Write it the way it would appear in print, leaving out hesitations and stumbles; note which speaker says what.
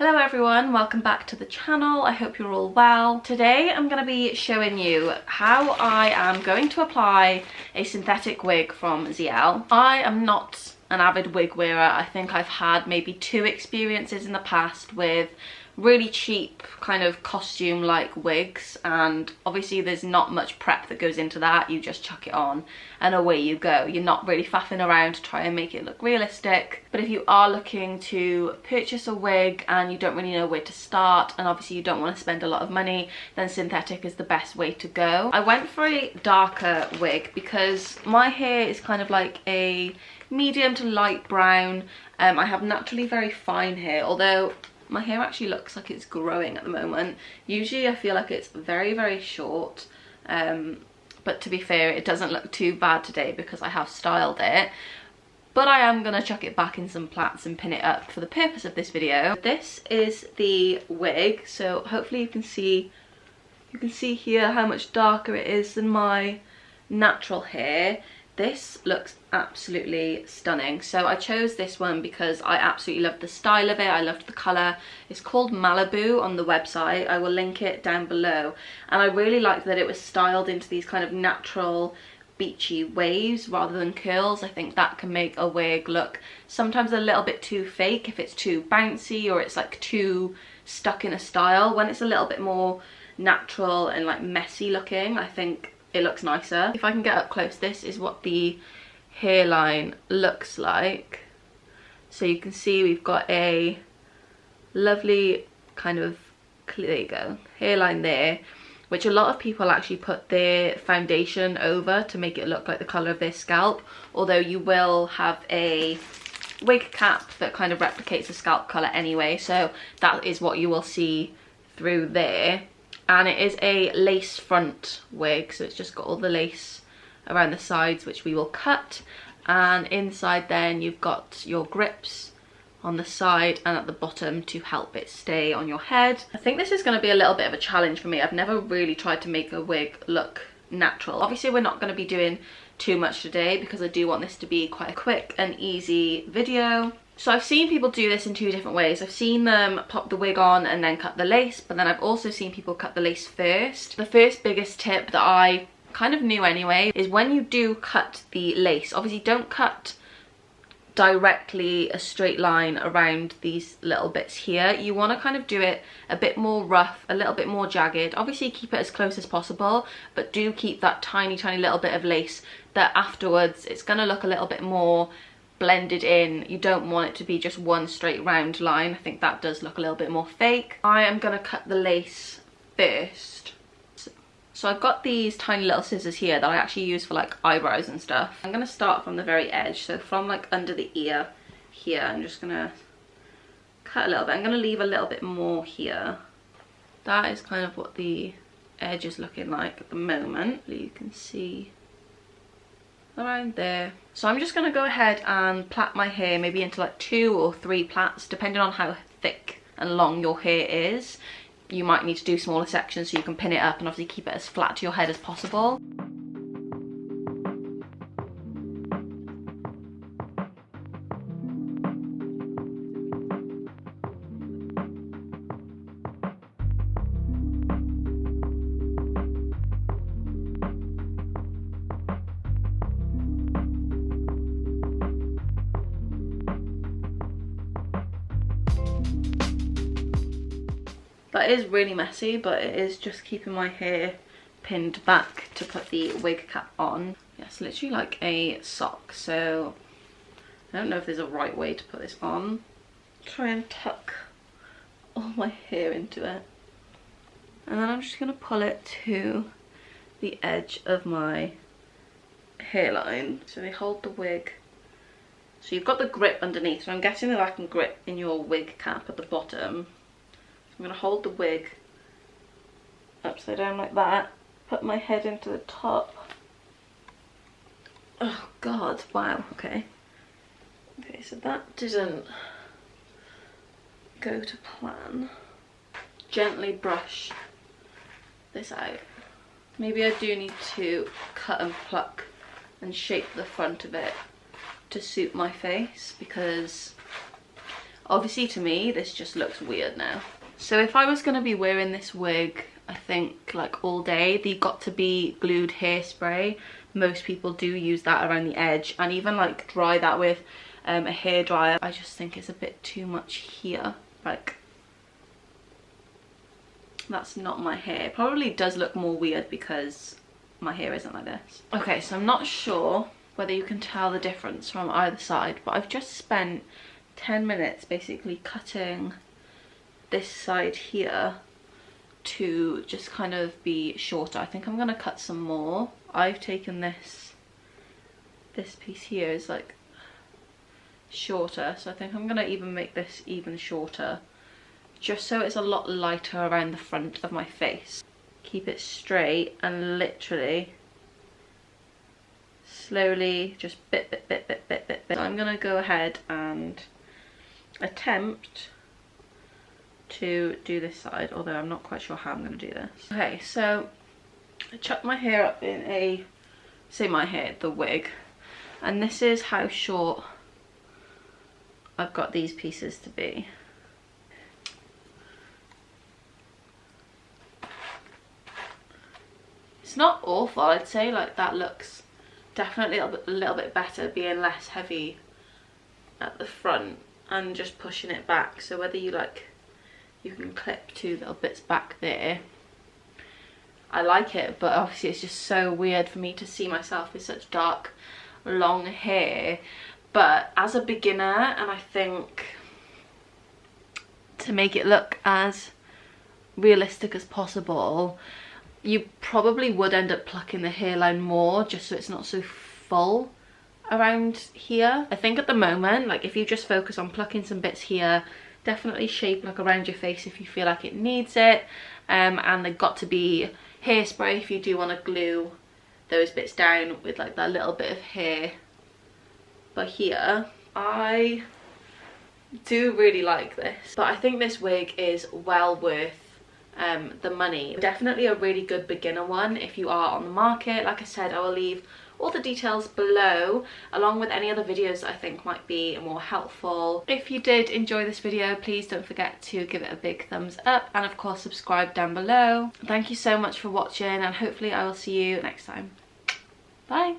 Speaker 1: Hello everyone, welcome back to the channel. I hope you're all well. Today I'm going to be showing you how I am going to apply a synthetic wig from Zeeelle. I am not an avid wig wearer. I think I've had maybe 2 experiences in the past with really cheap kind of costume like wigs, and obviously there's not much prep that goes into that. You just chuck it on and away you go. You're not really faffing around to try and make it look realistic. But if you are looking to purchase a wig and you don't really know where to start, and obviously you don't want to spend a lot of money, then synthetic is the best way to go. I went for a darker wig because my hair is kind of like a medium to light brown. I have naturally very fine hair, although my hair actually looks like it's growing at the moment. Usually I feel like it's very short, but to be fair, it doesn't look too bad today because I have styled it. But I am gonna chuck it back in some plaits and pin it up for the purpose of this video. This is the wig, so hopefully you can see here how much darker it is than my natural hair. This looks absolutely stunning. So I chose this one because I absolutely loved the style of it. I loved the colour. It's called Malibu on the website. I will link it down below. And I really liked that it was styled into these kind of natural beachy waves rather than curls. I think that can make a wig look sometimes a little bit too fake if it's too bouncy or it's like too stuck in a style. When it's a little bit more natural and like messy looking, I think it looks nicer. If I can get up close, this is what the hairline looks like. So you can see we've got a lovely kind of, there you go, hairline there, which a lot of people actually put their foundation over to make it look like the colour of their scalp, although you will have a wig cap that kind of replicates the scalp colour anyway, so that is what you will see through there. And it is a lace front wig, so it's just got all the lace around the sides, which we will cut. And inside then you've got your grips on the side and at the bottom to help it stay on your head. I think this is going to be a little bit of a challenge for me. I've never really tried to make a wig look natural. Obviously we're not going to be doing too much today because I do want this to be quite a quick and easy video. So I've seen people do this in 2 different ways. I've seen them pop the wig on and then cut the lace, but then I've also seen people cut the lace first. The first biggest tip that I kind of knew anyway is when you do cut the lace, obviously don't cut directly a straight line around these little bits here. You want to kind of do it a bit more rough, a little bit more jagged. Obviously keep it as close as possible, but do keep that tiny little bit of lace that afterwards it's going to look a little bit more blended in. You don't want it to be just one straight round line. I think that does look a little bit more fake. I am going to cut the lace first. So I've got these tiny little scissors here that I actually use for like eyebrows and stuff. I'm going to start from the very edge, so from like under the ear here. I'm just going to cut a little bit. I'm going to leave a little bit more here. That is kind of what the edge is looking like at the moment. You can see around there. So I'm just going to go ahead and plait my hair maybe into like 2 or 3 plaits depending on how thick and long your hair is. You might need to do smaller sections so you can pin it up and obviously keep it as flat to your head as possible. That is really messy, but it is just keeping my hair pinned back to put the wig cap on. Yeah, it's literally like a sock, so I don't know if there's a right way to put this on. Try and tuck all my hair into it. And then I'm just going to pull it to the edge of my hairline. So they hold the wig. So you've got the grip underneath, so I'm guessing that I can grip in your wig cap at the bottom. I'm going to hold the wig upside down like that, put my head into the top. Oh god, wow, okay. Okay, so that didn't go to plan. Gently brush this out. Maybe I do need to cut and pluck and shape the front of it to suit my face, because Obviously to me this just looks weird now. So if I was going to be wearing this wig, I think like all day, the got to be glued hairspray, most people do use that around the edge, and even like dry that with a hairdryer. I just think it's a bit too much here. Like, that's not my hair. It probably does look more weird because my hair isn't like this. Okay, so I'm not sure whether you can tell the difference from either side, but I've just spent 10 minutes basically cutting this side here to just kind of be shorter. I think I'm gonna cut some more. I've taken this piece here is like shorter, so I think I'm gonna even make this even shorter, just so it's a lot lighter around the front of my face. Keep it straight and literally slowly just bit. So I'm gonna go ahead and attempt to do this side, although I'm not quite sure how I'm gonna do this. Okay, so I chucked my hair up in the wig, and this is how short I've got these pieces to be. It's not awful, I'd say. Like, that looks definitely a little bit better, being less heavy at the front and just pushing it back. So whether you like, you can clip 2 little bits back there, I like it, but obviously it's just so weird for me to see myself with such dark long hair. But as a beginner, and I think to make it look as realistic as possible, you probably would end up plucking the hairline more, just so it's not so full around here. I think at the moment, like, if you just focus on plucking some bits here, definitely shape like around your face if you feel like it needs it, and they've got to be hairspray if you do want to glue those bits down with like that little bit of hair. But here, I do really like this, but I think this wig is well worth the money. Definitely a really good beginner one if you are on the market. Like I said, I will leave all the details below, along with any other videos that I think might be more helpful. If you did enjoy this video, please don't forget to give it a big thumbs up, and of course subscribe down below. Thank you so much for watching, and hopefully I will see you next time. Bye.